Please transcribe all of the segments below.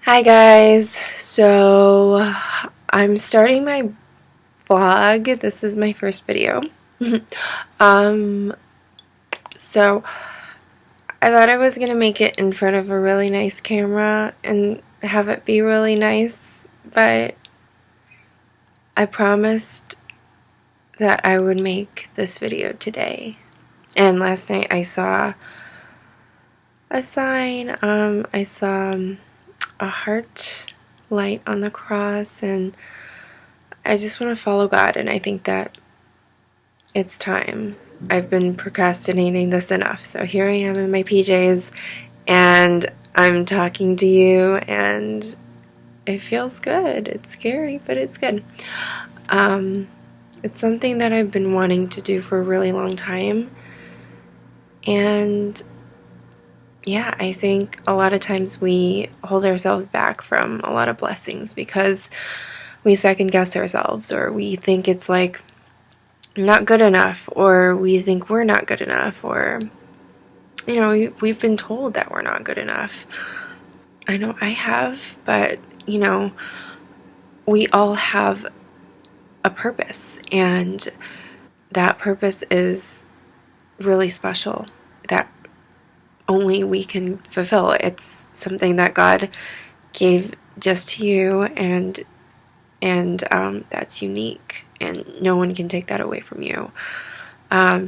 Hi guys, so I'm starting my vlog. This is my first video. um, so I thought I was gonna make it in front of a really nice camera and have it be really nice, but I promised that I would make this video today. And last night I saw a sign. I saw a heart light on the cross, and I just want to follow God, and I think that it's time. I've been procrastinating this enough, so here I am in my PJs, and I'm talking to you, and it feels good. It's scary, but it's good. It's something that I've been wanting to do for a really long time, and yeah, I think a lot of times we hold ourselves back from a lot of blessings because we second guess ourselves, or we think it's like not good enough, or we think we're not good enough, or we've been told that we're not good enough. I know I have, but we all have a purpose, and that purpose is really special, that only we can fulfill. It's something that God gave just to you, and that's unique, and no one can take that away from you.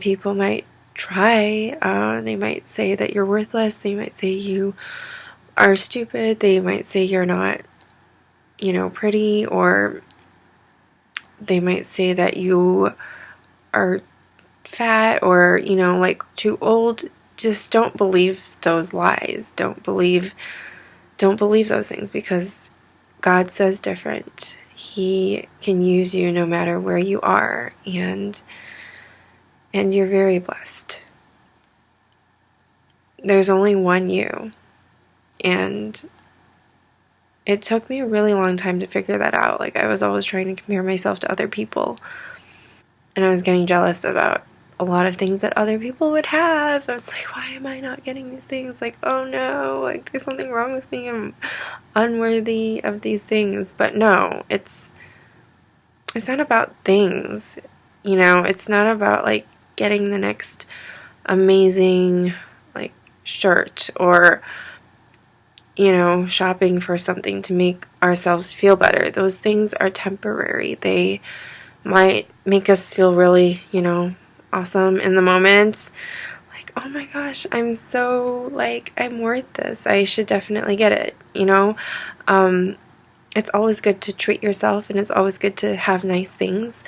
People might try. They might say that you're worthless. They might say you are stupid. They might say you're not, pretty, or they might say that you are fat, or, like too old. Just don't believe those lies. Don't believe those things, because God says different. He can use you no matter where you are, and you're very blessed. There's only one you, and it took me a really long time to figure that out. Like, I was always trying to compare myself to other people, and I was getting jealous about a lot of things that other people would have. I was like, why am I not getting these things? Like, oh no, like there's something wrong with me. I'm unworthy of these things. But no, it's not about things. It's not about like getting the next amazing like shirt, or shopping for something to make ourselves feel better. Those things are temporary. They might make us feel really, awesome in the moment. Like, oh my gosh, I'm so, like, I'm worth this. I should definitely get it, It's always good to treat yourself, and it's always good to have nice things,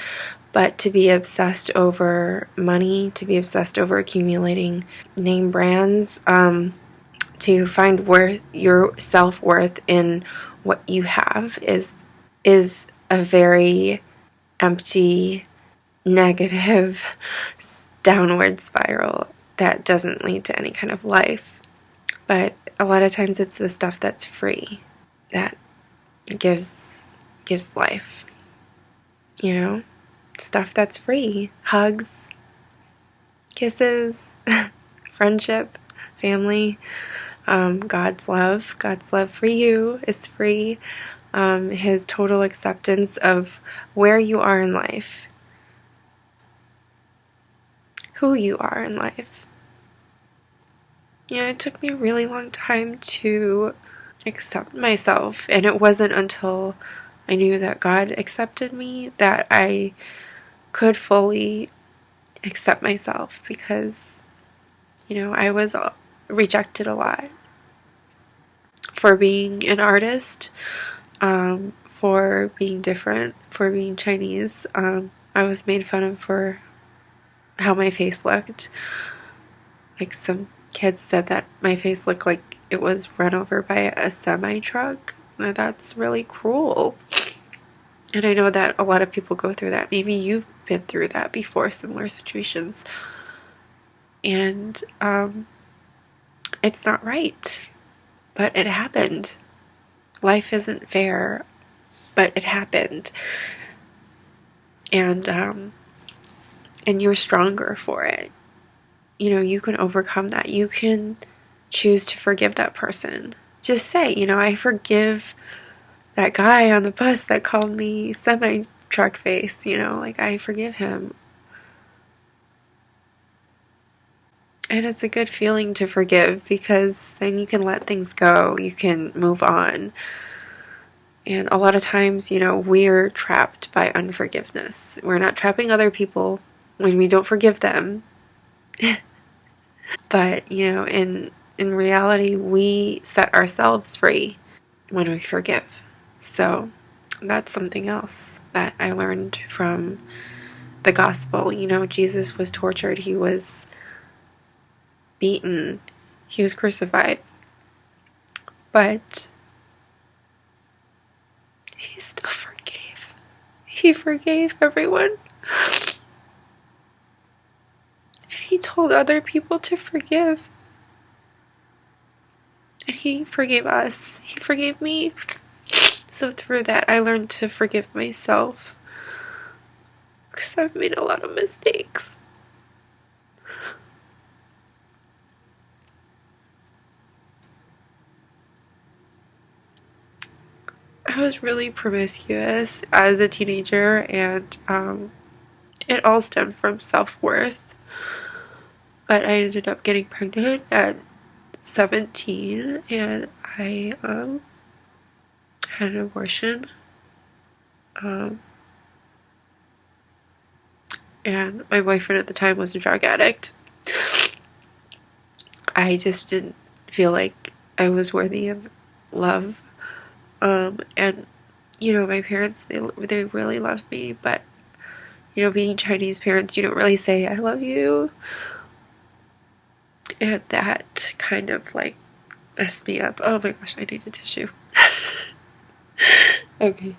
but to be obsessed over money, to be obsessed over accumulating name brands, to find your self-worth in what you have is a very empty, negative, downward spiral that doesn't lead to any kind of life. But a lot of times it's the stuff that's free that gives life. Stuff that's free. Hugs, kisses, friendship, family, God's love for you is free. His total acceptance of where you are in life, who you are in life. It took me a really long time to accept myself, and it wasn't until I knew that God accepted me that I could fully accept myself, because I was rejected a lot for being an artist, for being different, for being Chinese. I was made fun of for how my face looked. Like, some kids said that my face looked like it was run over by a semi-truck. Now, that's really cruel. And I know that a lot of people go through that. Maybe you've been through that before, similar situations. And it's not right. But it happened. Life isn't fair, but it happened. And you're stronger for it. You can overcome that. You can choose to forgive that person, just say, I forgive that guy on the bus that called me semi-truck face, like I forgive him. And it's a good feeling to forgive because then you can let things go, you can move on. And a lot of times, we're trapped by unforgiveness. We're not trapping other people when we don't forgive them. But, in reality, we set ourselves free when we forgive. So that's something else that I learned from the gospel. Jesus was tortured, he was beaten, he was crucified. But he still forgave. He forgave everyone. And he told other people to forgive. And he forgave us. He forgave me. So through that, I learned to forgive myself. Because I've made a lot of mistakes. I was really promiscuous as a teenager, and it all stemmed from self-worth. But I ended up getting pregnant at 17, and I had an abortion. And my boyfriend at the time was a drug addict. I just didn't feel like I was worthy of love. And my parents, they really loved me, but being Chinese parents, you don't really say I love you. And that kind of like messed me up. Oh my gosh, I need a tissue. Okay.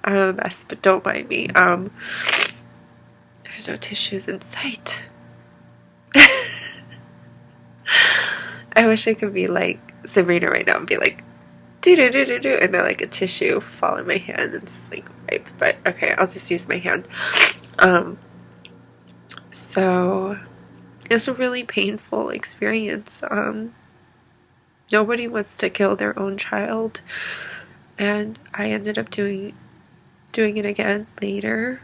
I'm a mess, but don't mind me. There's no tissues in sight. I wish I could be like Sabrina right now and be like, do do do do do, and then like a tissue fall in my hand and it's like wipe. But okay, I'll just use my hand. So it's a really painful experience. Nobody wants to kill their own child, and I ended up doing it again later.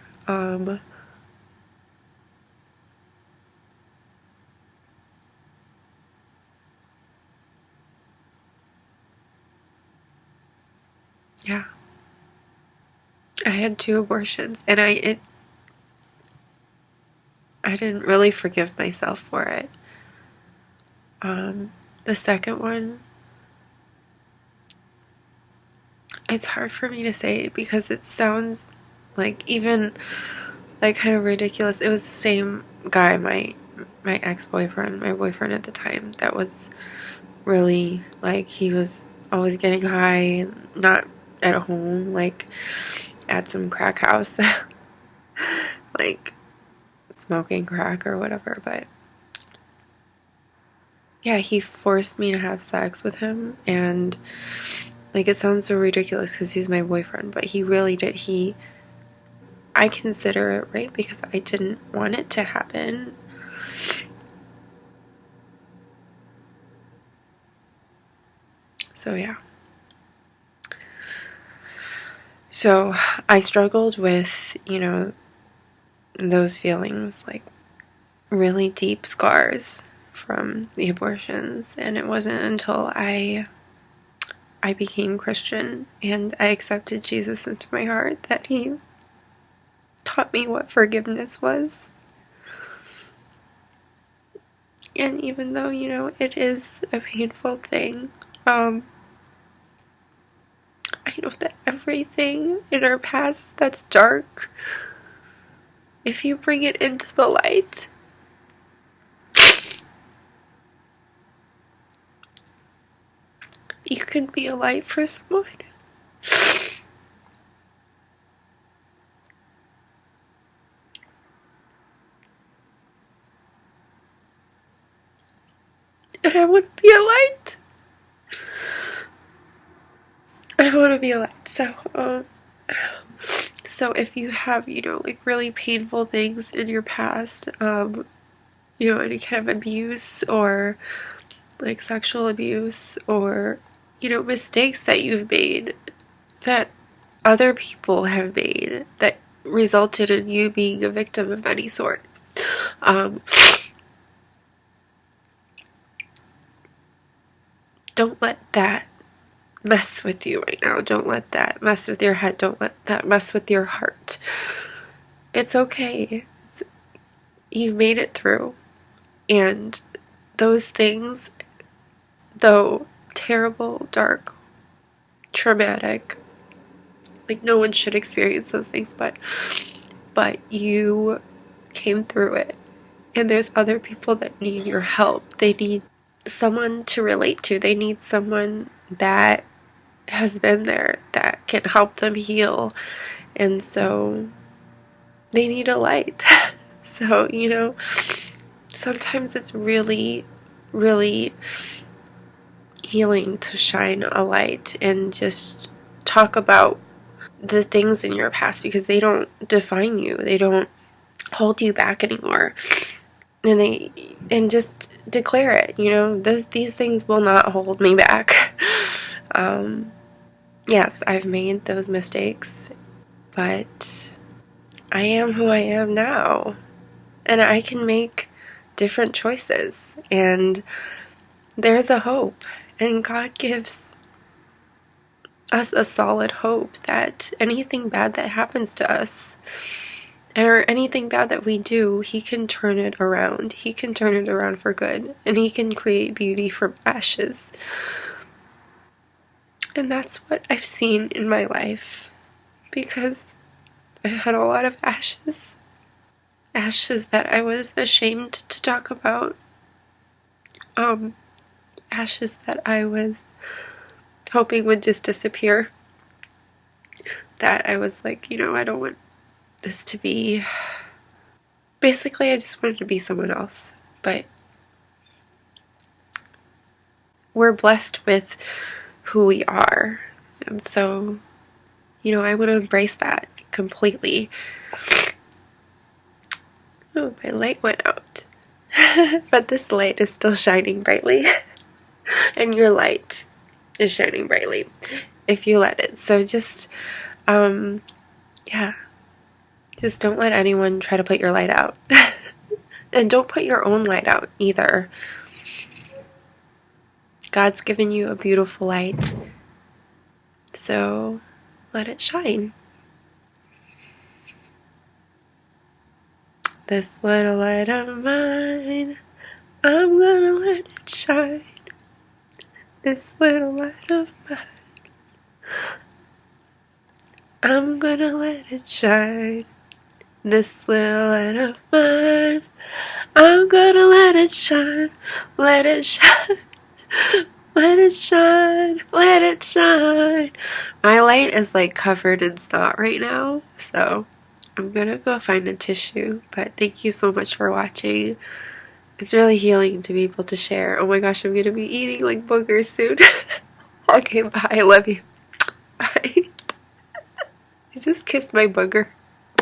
Yeah. I had 2 abortions, and I didn't really forgive myself for it. The second one, it's hard for me to say because it sounds like even like kind of ridiculous. It was the same guy, my ex-boyfriend, my boyfriend at the time, that was really like, he was always getting high and not at home, like at some crack house, like smoking crack or whatever. But yeah, he forced me to have sex with him, and like, it sounds so ridiculous because he's my boyfriend, but he really did. I consider it rape because I didn't want it to happen. So yeah. So I struggled with, those feelings, like really deep scars from the abortions. And it wasn't until I became Christian and I accepted Jesus into my heart that he taught me what forgiveness was. And even though, it is a painful thing, I know that everything in our past that's dark, if you bring it into the light, you can be a light for someone. And I want to be a light. I want to be a light. So if you have, like really painful things in your past, any kind of abuse or like sexual abuse or, mistakes that you've made, that other people have made, that resulted in you being a victim of any sort. Don't let that mess with you right now. Don't let that mess with your head. Don't let that mess with your heart. It's okay. You've made it through. And those things, though terrible, dark, traumatic, like no one should experience those things, but you came through it. And there's other people that need your help. They need someone to relate to. They need someone that has been there, that can help them heal. And so they need a light. So, sometimes it's really, really healing to shine a light and just talk about the things in your past, because they don't define you. They don't hold you back anymore. And just declare it, these things will not hold me back. Yes, I've made those mistakes, but I am who I am now, and I can make different choices, and there's a hope, and God gives us a solid hope that anything bad that happens to us, or anything bad that we do, He can turn it around. He can turn it around for good, and He can create beauty from ashes. And that's what I've seen in my life, because I had a lot of ashes. Ashes that I was ashamed to talk about. Ashes that I was hoping would just disappear. That I was like, I don't want this to be... Basically, I just wanted to be someone else. But we're blessed with who we are. And so, I want to embrace that completely. Oh, my light went out. But this light is still shining brightly. And your light is shining brightly if you let it. So just, yeah. Just don't let anyone try to put your light out. And don't put your own light out either. God's given you a beautiful light. So let it shine. This little light of mine, I'm gonna let it shine. This little light of mine, I'm gonna let it shine. This little light of mine, I'm gonna let it shine. Let it shine. Let it shine. Let it shine. My light is like covered in snot right now, so I'm gonna go find a tissue. But thank you so much for watching. It's really healing to be able to share. Oh my gosh, I'm gonna be eating like boogers soon. Okay, bye. I love you. Bye. I just kissed my booger.